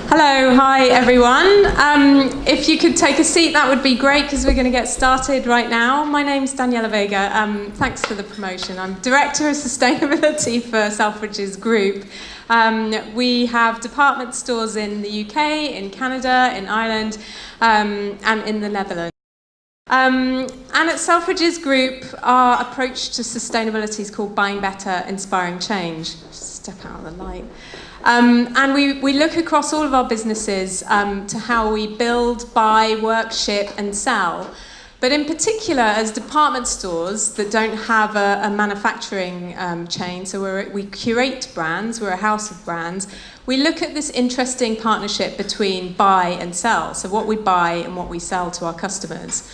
Hello, hi everyone. If you could take a seat, that would be great because we're going to get started right now. My name's Daniella Vega. Thanks for the promotion. I'm Director of Sustainability for Selfridges Group. We have department stores in the UK, in Canada, in Ireland, and in the Netherlands. And at Selfridges Group, our approach to sustainability is called Buying Better, Inspiring Change. Step out of the light. And we look across all of our businesses to how we build, buy, work, ship, and sell. But in particular, as department stores that don't have a manufacturing chain, so we curate brands, we're a house of brands, we look at this interesting partnership between buy and sell, so what we buy and what we sell to our customers.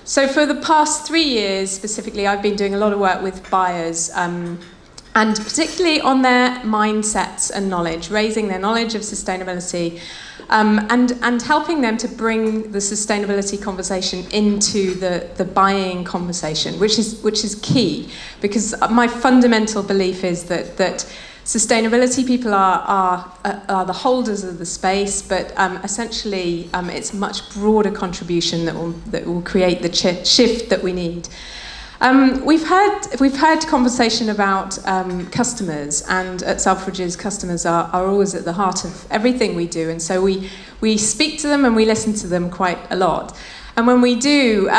So for the past 3 years, specifically, I've been doing a lot of work with buyers, and particularly on their mindsets and knowledge, raising their knowledge of sustainability, and helping them to bring the sustainability conversation into the buying conversation, which is key, because my fundamental belief is that sustainability people are the holders of the space, but essentially it's a much broader contribution that will create the shift that we need. We've had conversation about customers, and at Selfridges, customers are always at the heart of everything we do, and so we speak to them and we listen to them quite a lot. And when we do,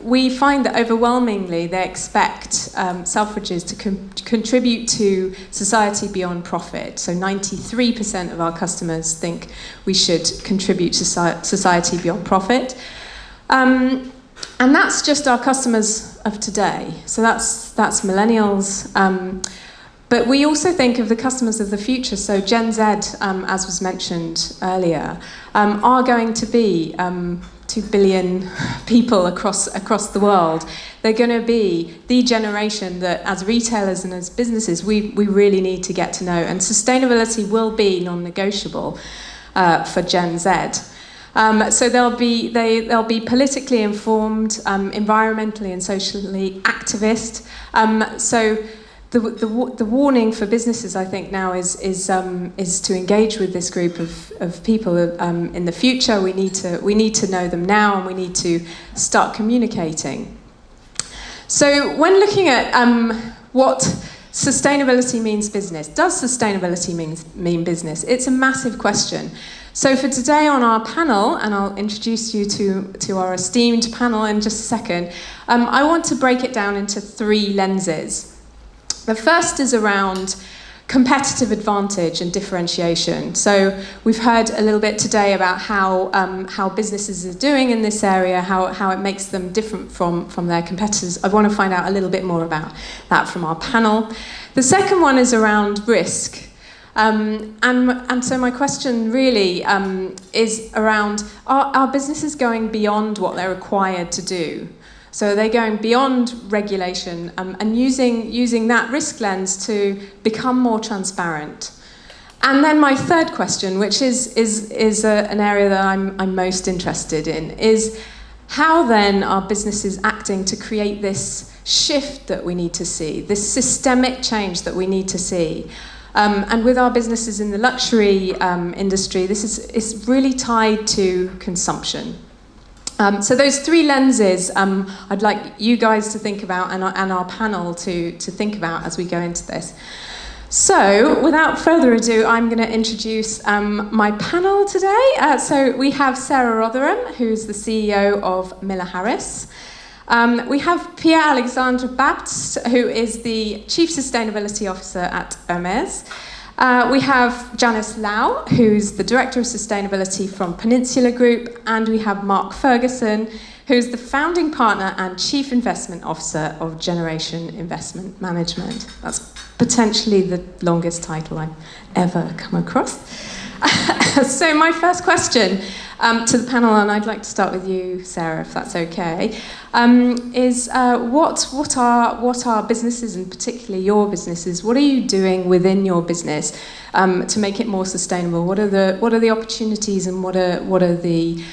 we find that overwhelmingly they expect Selfridges to contribute to society beyond profit. So 93% of our customers think we should contribute to society beyond profit. And that's just our customers of today. So that's millennials. But we also think of the customers of the future. So Gen Z, as was mentioned earlier, are going to be 2 billion people across the world. They're going to be the generation that, as retailers and as businesses, we really need to get to know. And sustainability will be non-negotiable for Gen Z. So they'll be politically informed, environmentally and socially activist. So the warning for businesses, I think, now is to engage with this group of people in the future. We need to know them now, and we need to start communicating. So when looking at what sustainability means business, does sustainability mean business? It's a massive question. So for today on our panel, and I'll introduce you to our esteemed panel in just a second, I want to break it down into 3 lenses. The first is around competitive advantage and differentiation. So we've heard a little bit today about how businesses are doing in this area, how it makes them different from their competitors. I want to find out a little bit more about that from our panel. The second one is around risk. And so my question really is around, are businesses going beyond what they're required to do? So are they going beyond regulation and using that risk lens to become more transparent? And then my third question, which is an area that I'm most interested in, is how then are businesses acting to create this shift that we need to see, this systemic change that we need to see? And with our businesses in the luxury industry, this is really tied to consumption. So those 3 lenses I'd like you guys to think about, and our panel to think about as we go into this. So without further ado, I'm going to introduce my panel today. So we have Sarah Rotheram, who's the CEO of Miller Harris. We have Pierre Alexandre-Bapst, who is the Chief Sustainability Officer at Hermès. We have Janice, who's the Director of Sustainability from Peninsula Group, and we have Mark Ferguson, who's the Founding Partner and Chief Investment Officer of Generation Investment Management. That's potentially the longest title I've ever come across. So my first question to the panel, and I'd like to start with you, Sarah, if that's okay, is what are businesses, and particularly your businesses, what are you doing within your business to make it more sustainable? What are the opportunities, and what are the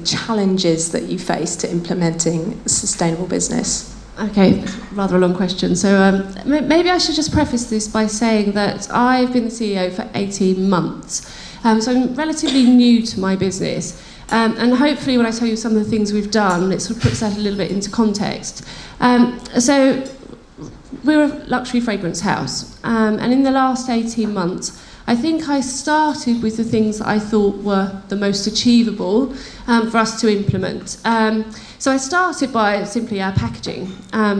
challenges that you face to implementing a sustainable business? Okay, rather a long question. So maybe I should just preface this by saying that I've been the CEO for 18 months. So I'm relatively new to my business. And hopefully when I tell you some of the things we've done, it sort of puts that a little bit into context. So we're a luxury fragrance house. And in the last 18 months, I think I started with the things that I thought were the most achievable for us to implement. So I started by simply our packaging.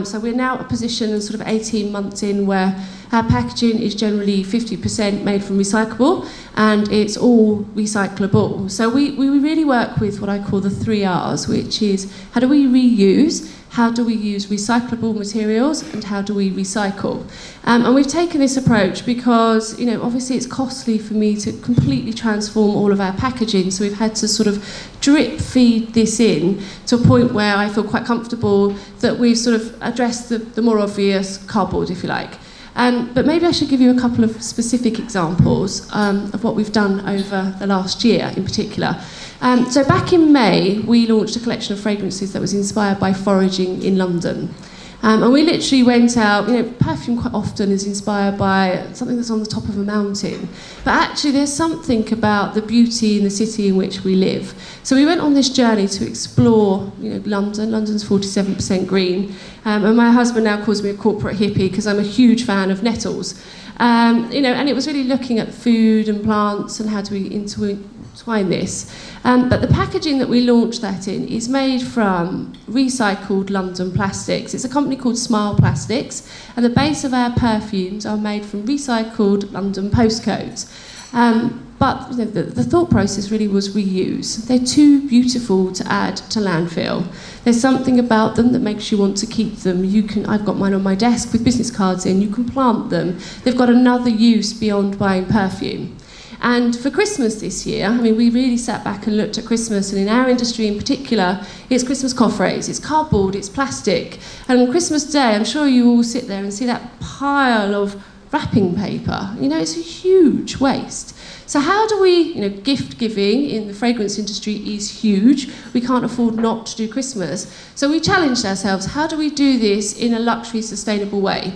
So we're now at a position sort of 18 months in where our packaging is generally 50% made from recyclable and it's all recyclable. So we really work with what I call the 3 R's, which is how do we reuse, how do we use recyclable materials, and how do we recycle? And we've taken this approach because, you know, obviously it's costly for me to completely transform all of our packaging, so we've had to sort of drip feed this in to a point where I feel quite comfortable that we've sort of addressed the more obvious cardboard, if you like. But maybe I should give you a couple of specific examples of what we've done over the last year in particular. So back in May, we launched a collection of fragrances that was inspired by foraging in London. And we literally went out, you know, perfume quite often is inspired by something that's on the top of a mountain. But actually there's something about the beauty in the city in which we live. So we went on this journey to explore, you know, London. London's 47% green. And my husband now calls me a corporate hippie because I'm a huge fan of nettles. You know, and it was really looking at food and plants and how do we intertwine this. But the packaging that we launched that in is made from recycled London plastics. It's a company called Smile Plastics, and the base of our perfumes are made from recycled London postcodes. But you know, the thought process really was reuse. They're too beautiful to add to landfill. There's something about them that makes you want to keep them. I've got mine on my desk with business cards in. You can plant them. They've got another use beyond buying perfume. And for Christmas this year, I mean, we really sat back and looked at Christmas, and in our industry in particular, it's Christmas coffrets, it's cardboard, it's plastic. And on Christmas Day, I'm sure you all sit there and see that pile of wrapping paper. You know, it's a huge waste. So how do we, you know, gift giving in the fragrance industry is huge. We can't afford not to do Christmas. So we challenged ourselves, how do we do this in a luxury sustainable way?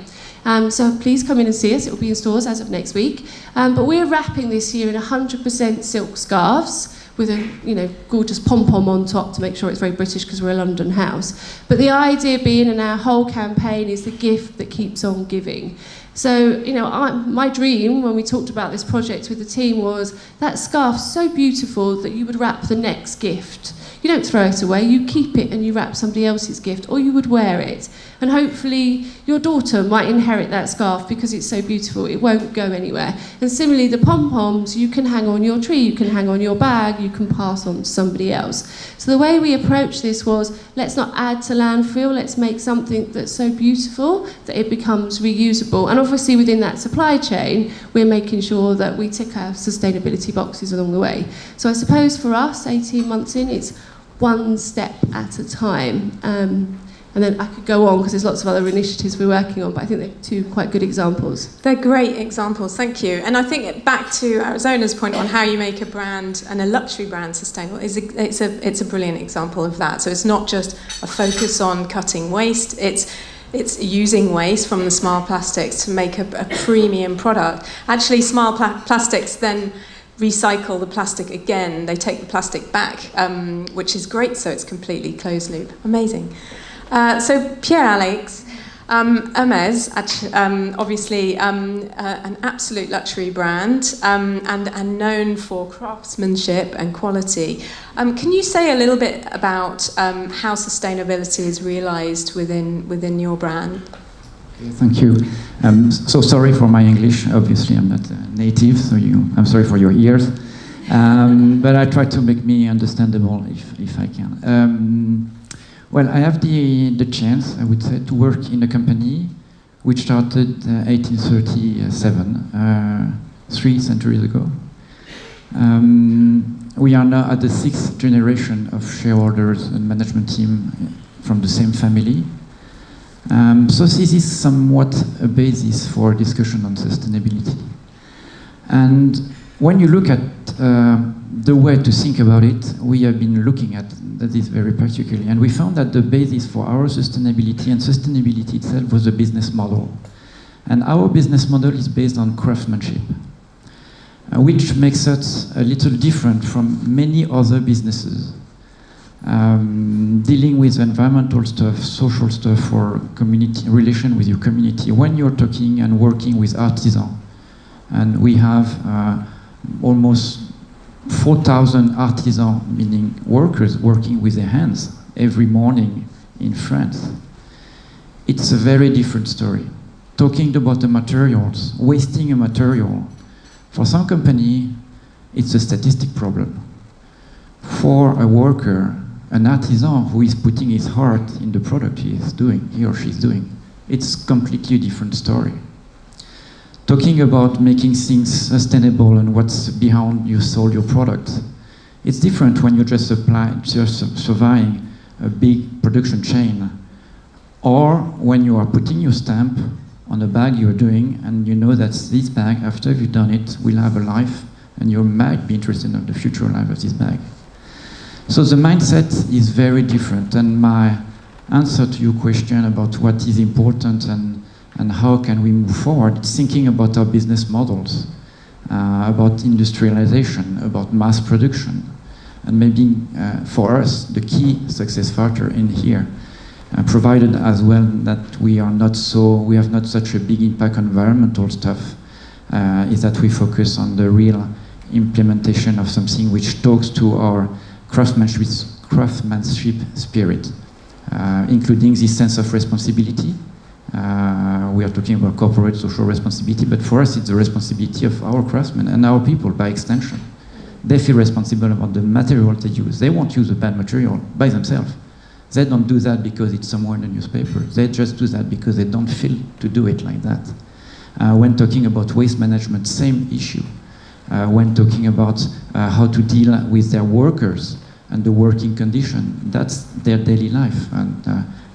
So please come in and see us. It will be in stores as of next week. But we're wrapping this year in 100% silk scarves with a, you know, gorgeous pom-pom on top to make sure it's very British because we're a London house. But the idea being, and our whole campaign is the gift that keeps on giving. So, you know, my dream when we talked about this project with the team was that scarf's so beautiful that you would wrap the next gift. You don't throw it away, you keep it and you wrap somebody else's gift, or you would wear it. And hopefully your daughter might inherit that scarf because it's so beautiful, it won't go anywhere. And similarly, the pom-poms, you can hang on your tree, you can hang on your bag, you can pass on to somebody else. So the way we approached this was, let's not add to landfill, let's make something that's so beautiful that it becomes reusable. And obviously within that supply chain, we're making sure that we tick our sustainability boxes along the way. So I suppose for us, 18 months in, it's one step at a time. And then I could go on because there's lots of other initiatives we're working on, but I think they're two quite good examples. They're great examples, thank you. And I think back to Arizona's point on how you make a brand and a luxury brand sustainable, it's a brilliant example of that. So it's not just a focus on cutting waste, it's using waste from the Smile Plastics to make a premium product. Actually, Smile Plastics then recycle the plastic again. They take the plastic back, which is great, so it's completely closed loop. Amazing. So Pierre, Alex, Hermès, obviously an absolute luxury brand and known for craftsmanship and quality. Can you say a little bit about how sustainability is realised within your brand? Okay, thank you. So sorry for my English. Obviously, I'm not native, so I'm sorry for your ears. But I try to make me understandable if I can. Well, I have the chance, I would say, to work in a company which started 1837, 3 centuries ago. We are now at the 6th generation of shareholders and management team from the same family. So this is somewhat a basis for discussion on sustainability. And when you look at the way to think about it, we have been looking at this very particularly, and we found that the basis for our sustainability and sustainability itself was a business model. And our business model is based on craftsmanship. which makes us a little different from many other businesses. Dealing with environmental stuff, social stuff, or community relation with your community, when you're talking and working with artisans, and we have almost 4,000 artisans, meaning workers working with their hands every morning in France. It's a very different story. Talking about the materials, wasting a material, for some company, it's a statistic problem. For a worker, an artisan who is putting his heart in the product he or she's doing, it's completely a different story. Talking about making things sustainable and what's behind you sold your product, it's different when you're just surveying a big production chain, or when you are putting your stamp on a bag you're doing, and you know that this bag, after you've done it, will have a life, and you might be interested in the future life of this bag. So the mindset is very different, and my answer to your question about what is important and how can we move forward, it's thinking about our business models, about industrialization, about mass production, and maybe for us, the key success factor in here, provided as well that we have not such a big impact on environmental stuff, is that we focus on the real implementation of something which talks to our craftsmanship spirit, including this sense of responsibility. We are talking about corporate social responsibility, but for us it's the responsibility of our craftsmen and our people by extension. They feel responsible about the material they use. They won't use a bad material by themselves. They don't do that because it's somewhere in the newspaper. They just do that because they don't feel to do it like that. When talking about waste management, same issue. When talking about how to deal with their workers and the working condition, that's their daily life. And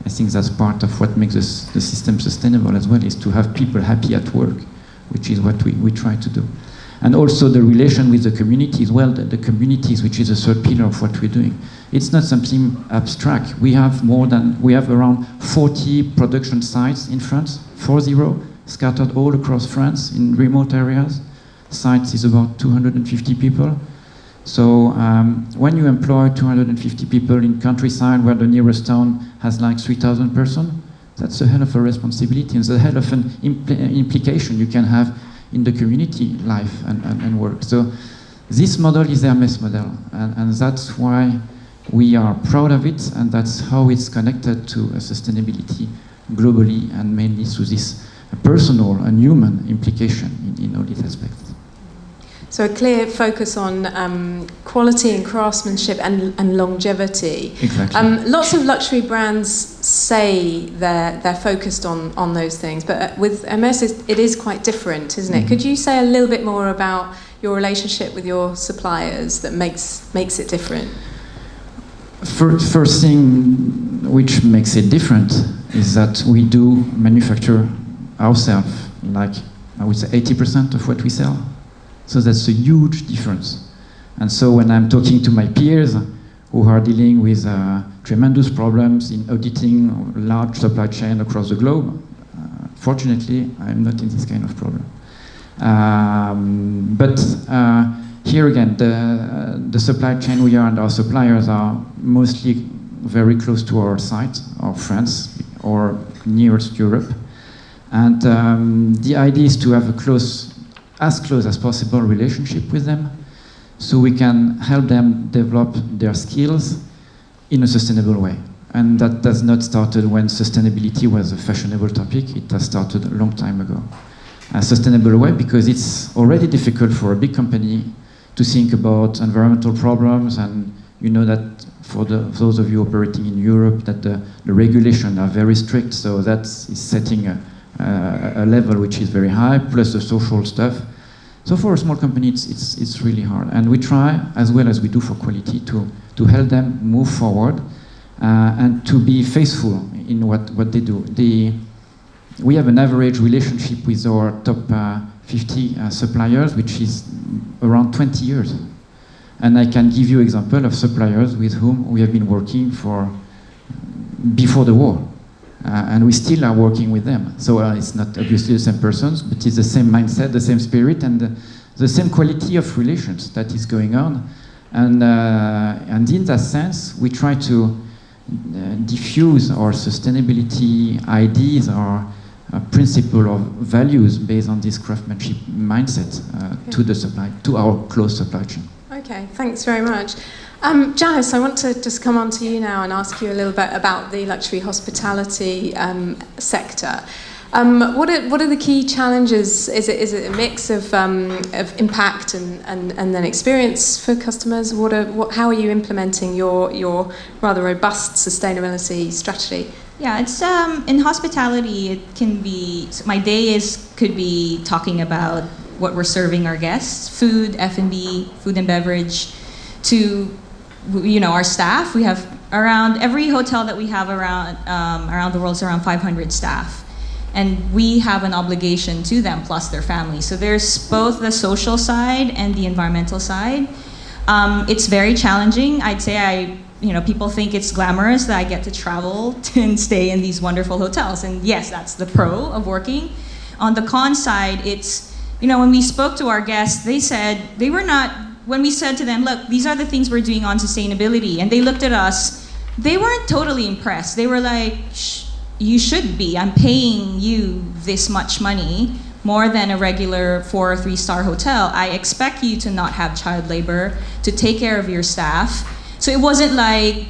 I think that's part of what makes the system sustainable as well, is to have people happy at work, which is what we try to do. And also the relation with the community as well, the communities, which is a third pillar of what we're doing. It's not something abstract. We have around 40 production sites in France, 40, scattered all across France in remote areas. Sites is about 250 people. So when you employ 250 people in countryside where the nearest town has like 3,000 persons, that's a hell of a responsibility and a hell of an implication you can have in the community life and work. So this model is the Hermès model, and that's why we are proud of it, and that's how it's connected to sustainability globally, and mainly through this personal and human implication in all these aspects. So a clear focus on quality and craftsmanship and longevity. Exactly. Lots of luxury brands say they're focused on those things, but with Hermès it is quite different, isn't it? Mm-hmm. Could you say a little bit more about your relationship with your suppliers that makes it different? First thing which makes it different is that we do manufacture ourselves, like I would say 80% of what we sell. So that's a huge difference. And so when I'm talking to my peers who are dealing with tremendous problems in auditing large supply chain across the globe, fortunately, I'm not in this kind of problem. But here again, the supply chain we are and our suppliers are mostly very close to our site, or France, or nearest Europe. And the idea is to have as close as possible relationship with them, so we can help them develop their skills in a sustainable way. And that does not started when sustainability was a fashionable topic. It has started a long time ago. A sustainable way, because it's already difficult for a big company to think about environmental problems, and you know that for those of you operating in Europe, that the regulations are very strict, so that is setting a level which is very high, plus the social stuff. So for a small company, it's really hard. And we try, as well as we do for quality, to help them move forward and to be faithful in what they do. We have an average relationship with our top 50 suppliers, which is around 20 years. And I can give you an example of suppliers with whom we have been working for before the war. And we still are working with them. So it's not obviously the same persons, but it's the same mindset, the same spirit, and the same quality of relations that is going on. And in that sense, we try to diffuse our sustainability ideas or principle or values based on this craftsmanship mindset to our close supply chain. Okay, thanks very much. Janice, I want to just come on to you now and ask you a little bit about the luxury hospitality sector. What are the key challenges? Is it a mix of impact and then experience for customers? How are you implementing your rather robust sustainability strategy? Yeah, it's in hospitality. It can be my day could be talking about what we're serving our guests, food, F&B, food and beverage, to our staff. We have around every hotel that we have around the world is around 500 staff, and we have an obligation to them plus their families. So there's both the social side and the environmental side. It's very challenging. I'd say people think it's glamorous that I get to travel and stay in these wonderful hotels, and yes, that's the pro of working. On the con side, it's when we spoke to our guests, they said they were not. When we said to them, look, these are the things we're doing on sustainability, and they looked at us, they weren't totally impressed. They were like, you should be. I'm paying you this much money, more than a regular 4- or 3-star hotel. I expect you to not have child labor, to take care of your staff. So it wasn't like,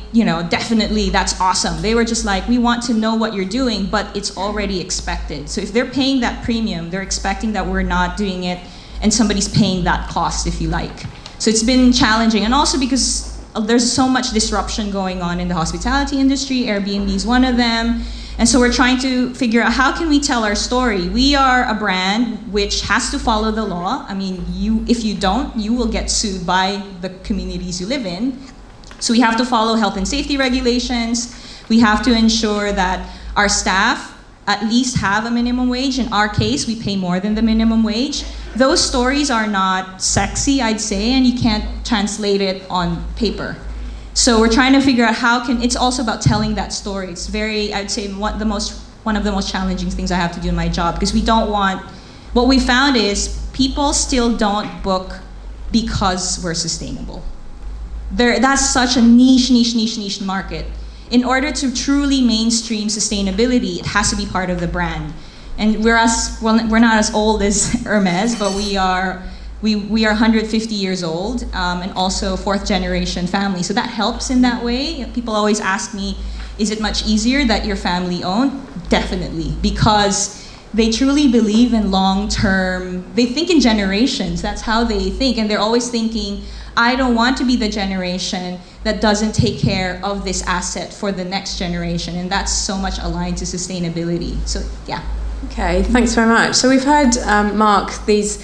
definitely that's awesome. They were just like, we want to know what you're doing, but it's already expected. So if they're paying that premium, they're expecting that we're not doing it and somebody's paying that cost, if you like. So it's been challenging, and also because there's so much disruption going on in the hospitality industry. Airbnb is one of them. And so we're trying to figure out how can we tell our story. We are a brand which has to follow the law. I mean, if you don't, you will get sued by the communities you live in. So we have to follow health and safety regulations. We have to ensure that our staff at least have a minimum wage. In our case, we pay more than the minimum wage. Those stories are not sexy, I'd say, and you can't translate it on paper. So we're trying to figure out it's also about telling that story. It's very, I'd say, one of the most challenging things I have to do in my job, because what we found is people still don't book because we're sustainable. That's such a niche market. In order to truly mainstream sustainability, it has to be part of the brand. And we're not as old as Hermès, but we are 150 years old, and also 4th generation family. So that helps in that way. People always ask me, is it much easier that you're family owned? Definitely, because they truly believe in long-term, they think in generations. That's how they think, and they're always thinking, I don't want to be the generation that doesn't take care of this asset for the next generation, and that's so much aligned to sustainability. So yeah. Okay, thanks very much. So we've heard, Mark, these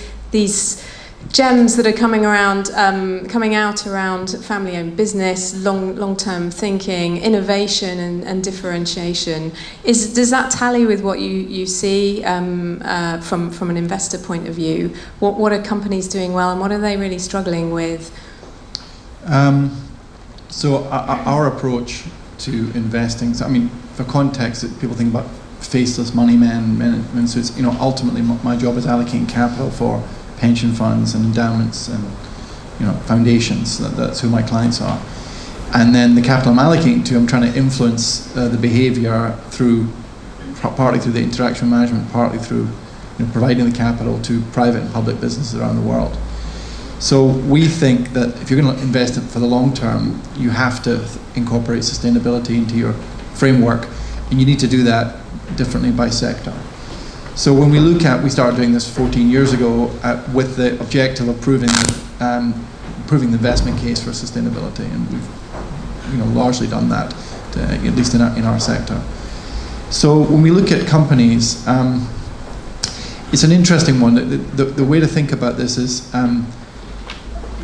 gems that are coming out around family-owned business, long-term thinking, innovation, and differentiation. Does that tally with what you see from an investor point of view? What are companies doing well, and what are they really struggling with? So our approach to investing. So, I mean, for context, people think about faceless money men. So it's, ultimately my job is allocating capital for pension funds and endowments and foundations. That's who my clients are. And then the capital I'm allocating to, I'm trying to influence the behavior partly through the interaction management, partly through providing the capital to private and public businesses around the world. So we think that if you're going to invest it for the long term, you have to incorporate sustainability into your framework, and you need to do that differently by sector. So when we started doing this 14 years ago with the objective of proving the investment case for sustainability, and we've largely done that, at least in our sector. So when we look at companies, it's an interesting one. The way to think about this is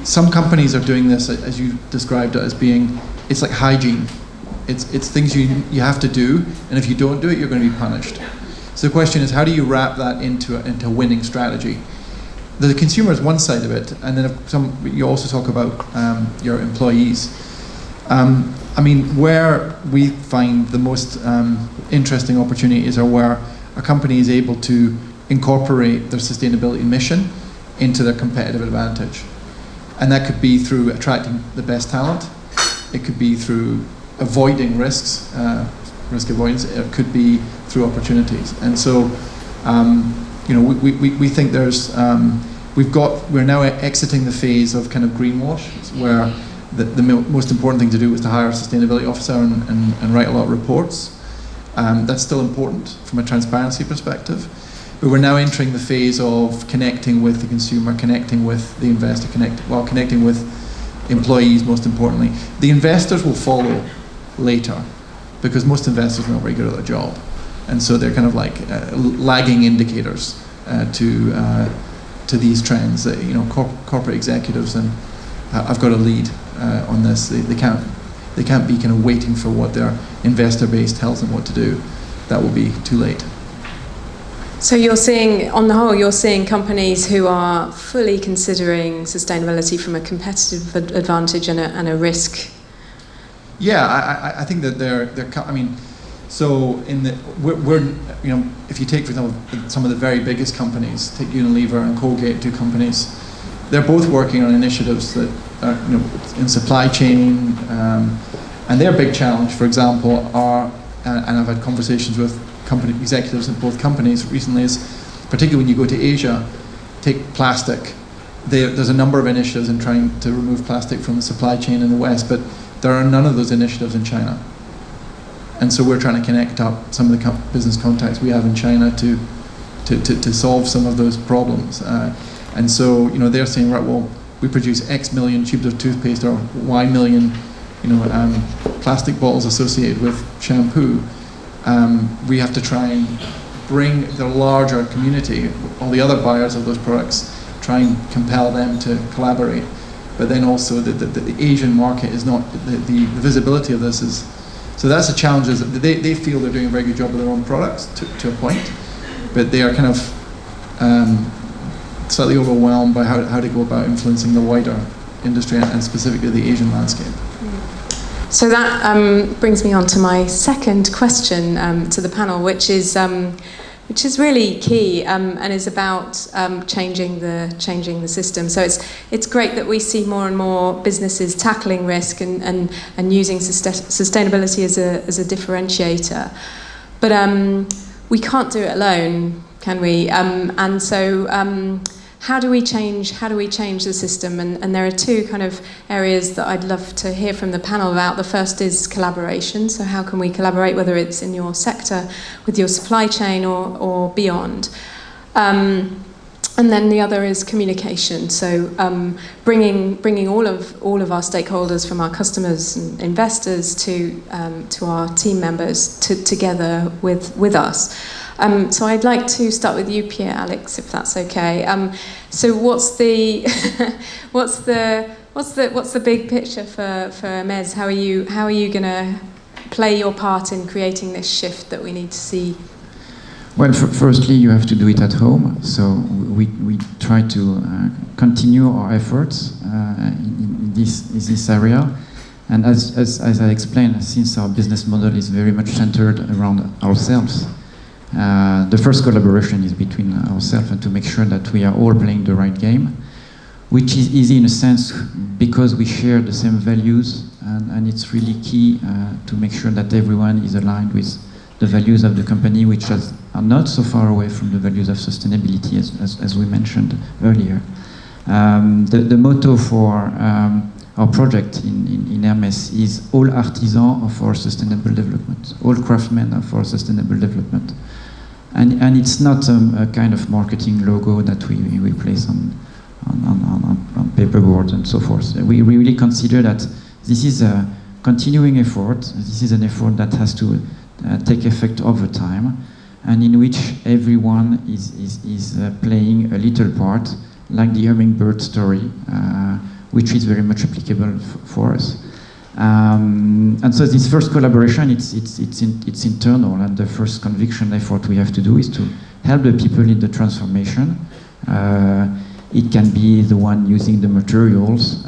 some companies are doing this, as you described it, as being, it's like hygiene. It's things you have to do, and if you don't do it, you're going to be punished. So the question is, how do you wrap that into a winning strategy? The consumer is one side of it, and then you also talk about your employees. I mean, where we find the most interesting opportunities are where a company is able to incorporate their sustainability mission into their competitive advantage. And that could be through attracting the best talent. It could be through avoiding risks, risk avoidance. It could be through opportunities. And so, we think there's, we're now exiting the phase of kind of greenwash, where the most important thing to do was to hire a sustainability officer and write a lot of reports. That's still important from a transparency perspective. But we're now entering the phase of connecting with the consumer, connecting with the investor, connecting with employees, most importantly. The investors will follow later, because most investors are not very good at their job. And so they're kind of like lagging indicators to these trends. Corporate executives, and I've got a lead on this. They can't be kind of waiting for what their investor base tells them what to do. That will be too late. So you're seeing, on the whole, you're seeing companies who are fully considering sustainability from a competitive advantage and a risk. Yeah, I think that they're. I mean, so we're if you take, for example, some of the very biggest companies, take Unilever and Colgate, two companies, they're both working on initiatives that are in supply chain, and their big challenge, for example, are, and I've had conversations with company executives in both companies recently, is particularly when you go to Asia, take plastic. There's a number of initiatives in trying to remove plastic from the supply chain in the West, but there are none of those initiatives in China. And so we're trying to connect up some of the business contacts we have in China to solve some of those problems. And so they're saying, right, well, we produce X million tubes of toothpaste or Y million plastic bottles associated with shampoo. We have to try and bring the larger community, all the other buyers of those products, try and compel them to collaborate. But then also the Asian market is not, the visibility of this is, so that's the challenge. Is that they feel they're doing a very good job with their own products to a point, but they are kind of slightly overwhelmed by how to go about influencing the wider industry and specifically the Asian landscape. So that brings me on to my second question to the panel, which is really key and is about changing the system. So it's great that we see more and more businesses tackling risk and using sustainability as a differentiator, but we can't do it alone, can we? And so. How do we change the system? And there are two kind of areas that I'd love to hear from the panel about. The first is collaboration. So how can we collaborate, whether it's in your sector, with your supply chain or beyond? And then the other is communication. So bringing all of our stakeholders, from our customers and investors to our team members together with us. So I'd like to start with you, Pierre, Alex, if that's okay. So what's the big picture for Hermès? How are you going to play your part in creating this shift that we need to see? Well, firstly, you have to do it at home. So we try to continue our efforts in this area. And as I explained, since our business model is very much centered around ourselves, the first collaboration is between ourselves and to make sure that we are all playing the right game, which is easy in a sense because we share the same values, and it's really key to make sure that everyone is aligned with the values of the company, which are not so far away from the values of sustainability as we mentioned earlier. The motto for our project in Hermès is all artisans of our sustainable development, all craftsmen of our sustainable development. And it's not a kind of marketing logo that we place on paperboards and so forth. We really consider that this is a continuing effort. This is an effort that has to take effect over time, and in which everyone is playing a little part, like the hummingbird story, which is very much applicable for us. And so this first collaboration, it's internal, and the first conviction effort we have to do is to help the people in the transformation. It can be the one using the materials,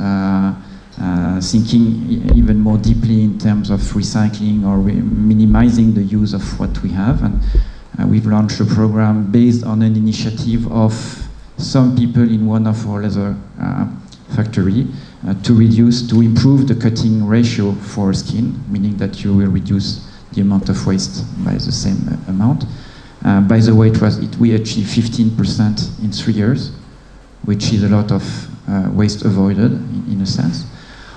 thinking even more deeply in terms of recycling or minimizing the use of what we have. And we've launched a program based on an initiative of some people in one of our leather factory to improve the cutting ratio for skin, meaning that you will reduce the amount of waste by the same amount. By the way, we achieved 15% in 3 years, which is a lot of waste avoided in a sense.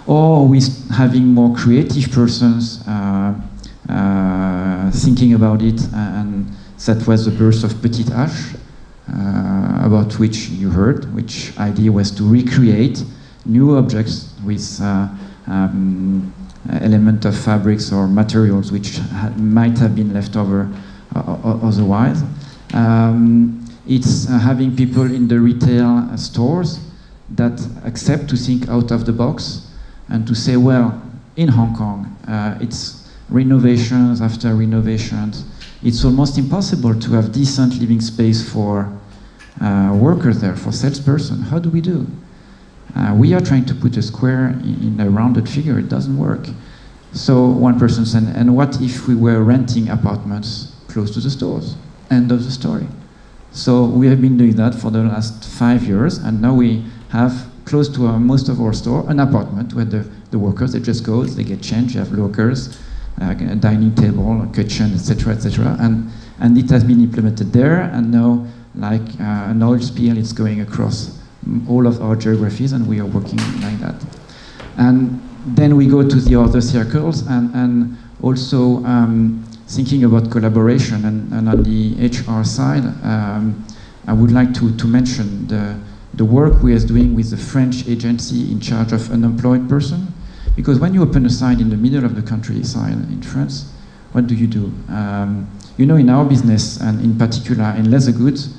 Or with having more creative persons thinking about it, and that was the birth of Petite H, about which you heard, which idea was to recreate new objects with element of fabrics or materials which might have been left over otherwise. It's having people in the retail stores that accept to think out of the box and to say, well, in Hong Kong, it's renovations after renovations. It's almost impossible to have decent living space for workers there, for salesperson. How do we do? We are trying to put a square in a rounded figure. It doesn't work. So one person said, and what if we were renting apartments close to the stores? End of the story. So we have been doing that for the last 5 years, and now we have close to most of our store an apartment where the workers, they just go, they get changed, you have lockers, a dining table, a kitchen, etc., etc., and it has been implemented there, and now like an oil spill, it's going across all of our geographies, and we are working like that. And then we go to the other circles, and also thinking about collaboration, and on the HR side, I would like to mention the work we are doing with the French agency in charge of unemployed person, because when you open a site in the middle of the countryside in France, what do? You know, in our business, and in particular in leather goods,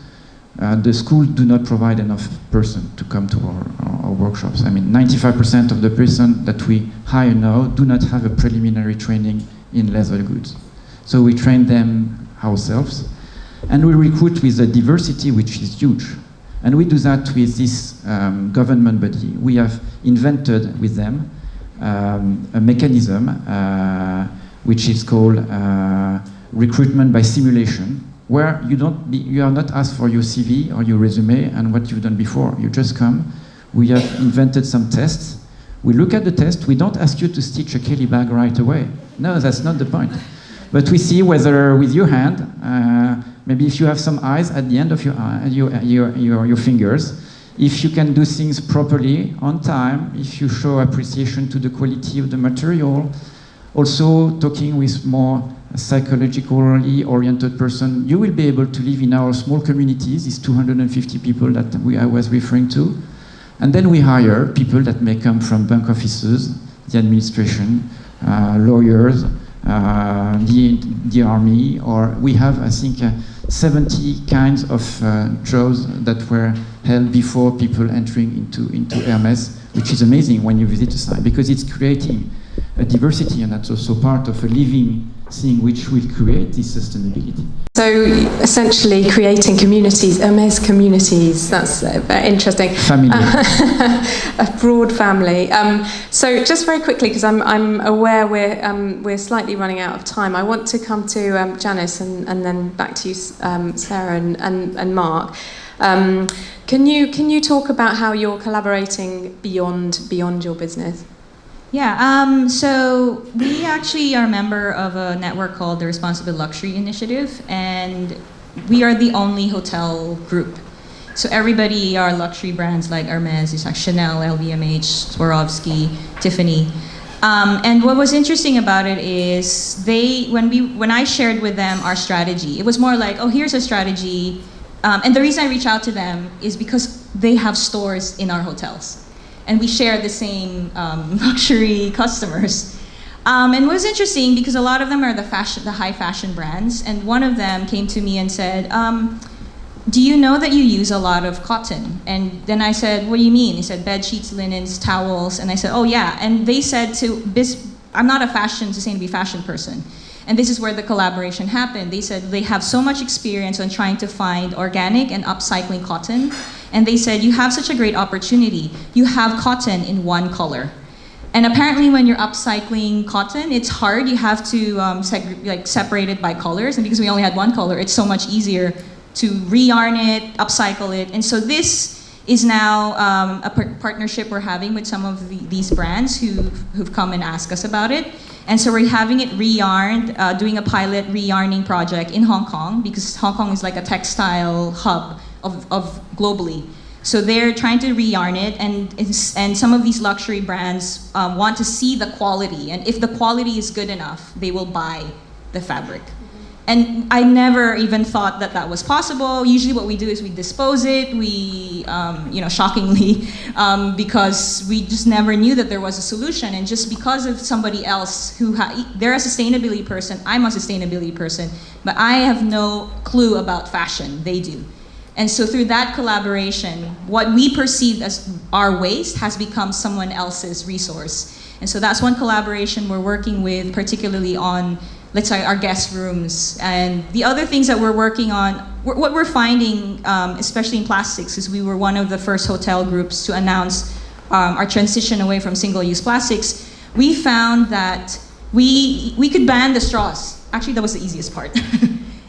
the schools do not provide enough person to come to our workshops. I mean, 95% of the person that we hire now do not have a preliminary training in leather goods. So we train them ourselves, and we recruit with a diversity which is huge. And we do that with this government body. We have invented with them a mechanism which is called recruitment by simulation, where you are not asked for your CV or your resume and what you've done before. You just come. We have invented some tests. We look at the test. We don't ask you to stitch a Kelly bag right away. No, that's not the point. But we see whether with your hand, maybe if you have some eyes at the end of your fingers, if you can do things properly on time, if you show appreciation to the quality of the material, also talking with more psychologically oriented person, you will be able to live in our small communities, these 250 people that I was referring to. And then we hire people that may come from bank offices, the administration, lawyers, the army, or we have, I think, 70 kinds of jobs that were held before people entering into Hermès, which is amazing when you visit a site, because it's creating a diversity, and that's also part of a living thing which will create this sustainability. So essentially creating communities, Hermès communities, that's very interesting. Family. A broad family. So just very quickly, because I'm aware we're slightly running out of time, I want to come to Janice and then back to you, Sarah and Mark. Can you talk about how you're collaborating beyond your business? Yeah, so we actually are a member of a network called the Responsible Luxury Initiative, and we are the only hotel group. So everybody, our luxury brands like Hermès, it's like Chanel, LVMH, Swarovski, Tiffany. And what was interesting about it is when I shared with them our strategy, it was more like, oh, here's a strategy. And the reason I reach out to them is because they have stores in our hotels. And we share the same luxury customers. And it was interesting because a lot of them are the high fashion brands. And one of them came to me and said, do you know that you use a lot of cotton? And then I said, what do you mean? He said, bed sheets, linens, towels. And I said, oh yeah. And they said I'm not a sustainable fashion person. And this is where the collaboration happened. They said they have so much experience on trying to find organic and upcycling cotton. And they said, you have such a great opportunity. You have cotton in one color. And apparently when you're upcycling cotton, it's hard. You have to separate it by colors. And because we only had one color, it's so much easier to re-yarn it, upcycle it. And so this is now a partnership we're having with some of these brands who've come and asked us about it. And so we're having it re-yarned, doing a pilot re-yarning project in Hong Kong, because Hong Kong is like a textile hub of globally. So they're trying to re-yarn it, and some of these luxury brands want to see the quality, and if the quality is good enough, they will buy the fabric. And I never even thought that that was possible. Usually what we do is we dispose it, shockingly, because we just never knew that there was a solution. And just because of somebody else they're a sustainability person, I'm a sustainability person, but I have no clue about fashion, they do. And so through that collaboration, what we perceived as our waste has become someone else's resource. And so that's one collaboration we're working with, particularly on, let's say, our guest rooms. And the other things that we're working on, what we're finding, especially in plastics, is we were one of the first hotel groups to announce our transition away from single-use plastics. We found that we could ban the straws. Actually, that was the easiest part.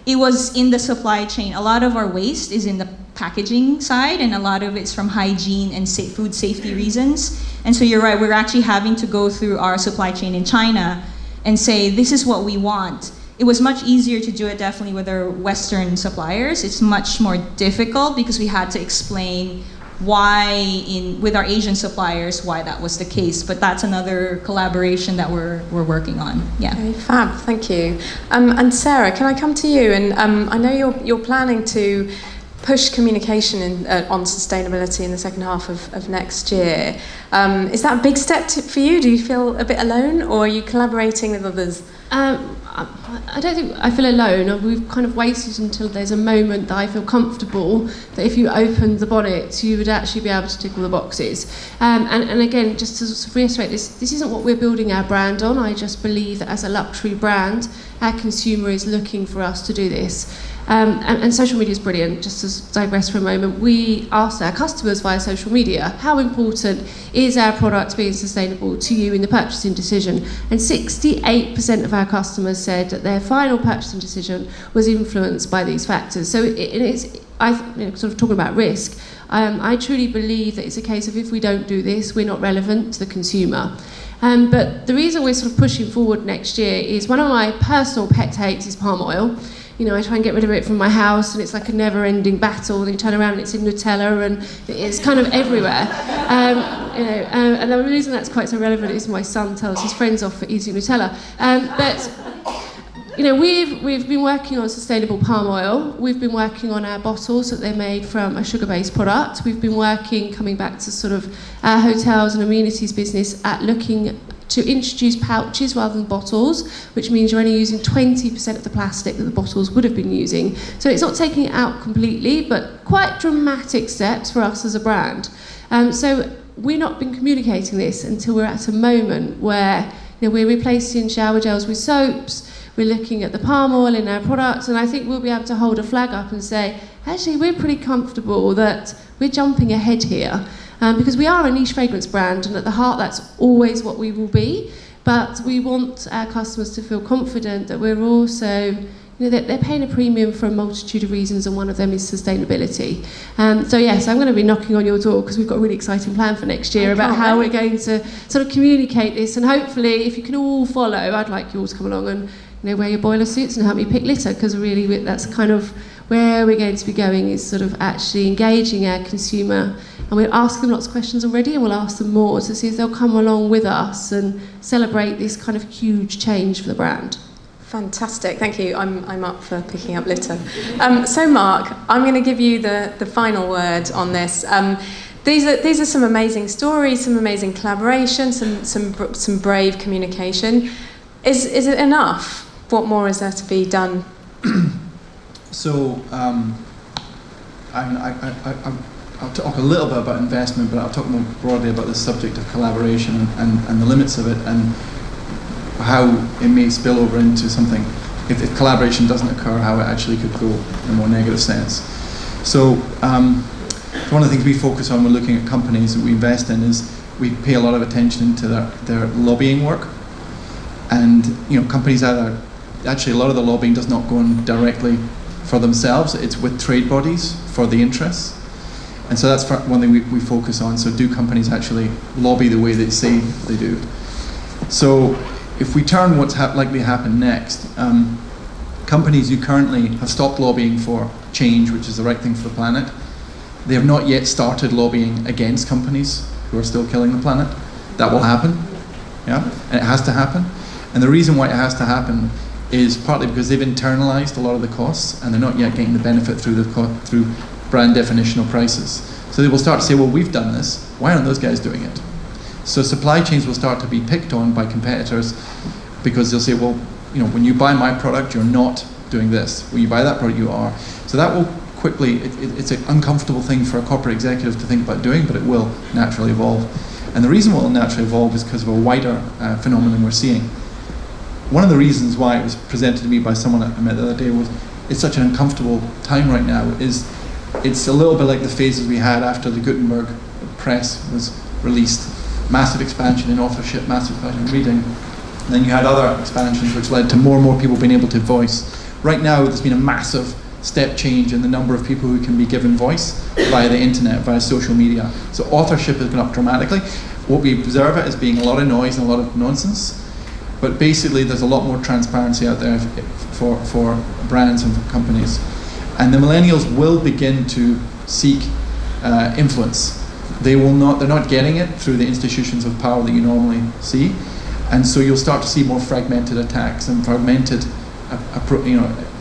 It was in the supply chain. A lot of our waste is in the packaging side, and a lot of it's from hygiene and food safety reasons. And so you're right, we're actually having to go through our supply chain in China and say, this is what we want. It was much easier to do it definitely with our Western suppliers. It's much more difficult because we had to explain why with our Asian suppliers, why that was the case. But that's another collaboration that we're working on. Yeah. Okay, fab, thank you. And Sarah, can I come to you? And I know you're planning to push communication on sustainability in the second half of next year. Is that a big step for you? Do you feel a bit alone, or are you collaborating with others? I don't think I feel alone. We've kind of waited until there's a moment that I feel comfortable that if you opened the bonnet, you would actually be able to tick all the boxes. And again, just to sort of reiterate, this isn't what we're building our brand on. I just believe that as a luxury brand, our consumer is looking for us to do this. And social media is brilliant. Just to digress for a moment, we asked our customers via social media, how important is our product being sustainable to you in the purchasing decision? And 68% of our customers said that their final purchasing decision was influenced by these factors. So sort of talking about risk, I truly believe that it's a case of if we don't do this, we're not relevant to the consumer. But the reason we're sort of pushing forward next year is one of my personal pet hates is palm oil. I try and get rid of it from my house, and it's like a never-ending battle. Then you turn around and it's in Nutella, and it's kind of everywhere. And the reason that's quite so relevant is my son tells his friends off for eating Nutella. We've been working on sustainable palm oil. We've been working on our bottles that they're made from a sugar-based product. We've been working, coming back to sort of our hotels and amenities business, at looking to introduce pouches rather than bottles, which means you're only using 20% of the plastic that the bottles would have been using. So it's not taking it out completely, but quite dramatic steps for us as a brand. So we've not been communicating this until we're at a moment where we're replacing shower gels with soaps, we're looking at the palm oil in our products, and I think we'll be able to hold a flag up and say, actually, we're pretty comfortable that we're jumping ahead here. Because we are a niche fragrance brand, and at the heart that's always what we will be, but we want our customers to feel confident that we're also, they're paying a premium for a multitude of reasons, and one of them is sustainability. So yes, I'm going to be knocking on your door because we've got a really exciting plan for next year about how we're going to sort of communicate this, and hopefully if you can all follow, I'd like you all to come along and wear your boiler suits and help me pick litter, because really that's kind of where we're going to be going, is sort of actually engaging our consumer. And we'll ask them lots of questions already, and we'll ask them more to see if they'll come along with us and celebrate this kind of huge change for the brand. Fantastic, thank you. I'm up for picking up litter. So Mark, I'm going to give you the final word on this. These are some amazing stories, some amazing collaboration, some brave communication. Is it enough? What more is there to be done? So, I'll talk a little bit about investment, but I'll talk more broadly about the subject of collaboration and the limits of it, and how it may spill over into something, if collaboration doesn't occur, how it actually could go in a more negative sense. So one of the things we focus on when looking at companies that we invest in is we pay a lot of attention to their lobbying work. And companies actually a lot of the lobbying does not go in directly for themselves, it's with trade bodies for the interests. And so that's one thing we focus on. So do companies actually lobby the way they say they do? So if we turn what's likely to happen next, companies who currently have stopped lobbying for change, which is the right thing for the planet, they have not yet started lobbying against companies who are still killing the planet. That will happen, yeah, and it has to happen. And the reason why it has to happen is partly because they've internalized a lot of the costs and they're not yet getting the benefit through brand definitional prices. So they will start to say, well, we've done this, why aren't those guys doing it? So supply chains will start to be picked on by competitors because they'll say, well, you know, when you buy my product, you're not doing this. When you buy that product, you are. So that will quickly, it's an uncomfortable thing for a corporate executive to think about doing, but it will naturally evolve. And the reason it will naturally evolve is because of a wider phenomenon we're seeing. One of the reasons why it was presented to me by someone I met the other day was it's such an uncomfortable time right now is it's a little bit like the phases we had after the Gutenberg press was released. Massive expansion in authorship, massive expansion in reading. And then you had other expansions which led to more and more people being able to voice. Right now there's been a massive step change in the number of people who can be given voice via the internet, via social media. So authorship has gone up dramatically. What we observe it as being a lot of noise and a lot of nonsense. But basically there's a lot more transparency out there for brands and for companies. And the millennials will begin to seek influence. They're not getting it through the institutions of power that you normally see. And so you'll start to see more fragmented attacks and fragmented,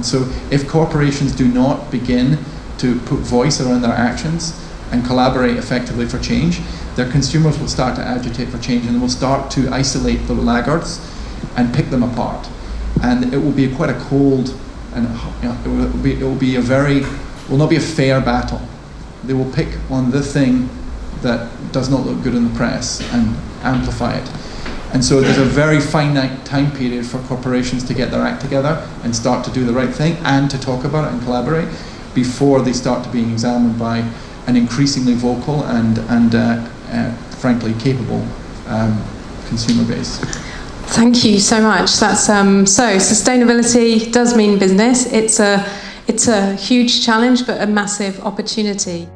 so if corporations do not begin to put voice around their actions and collaborate effectively for change, their consumers will start to agitate for change and will start to isolate the laggards and pick them apart. And it will be quite a cold, and it will not be a fair battle. They will pick on the thing that does not look good in the press and amplify it. And so there's a very finite time period for corporations to get their act together and start to do the right thing and to talk about it and collaborate before they start to being examined by an increasingly vocal and frankly capable consumer base. Thank you so much. That's so sustainability does mean business. It's a huge challenge, but a massive opportunity.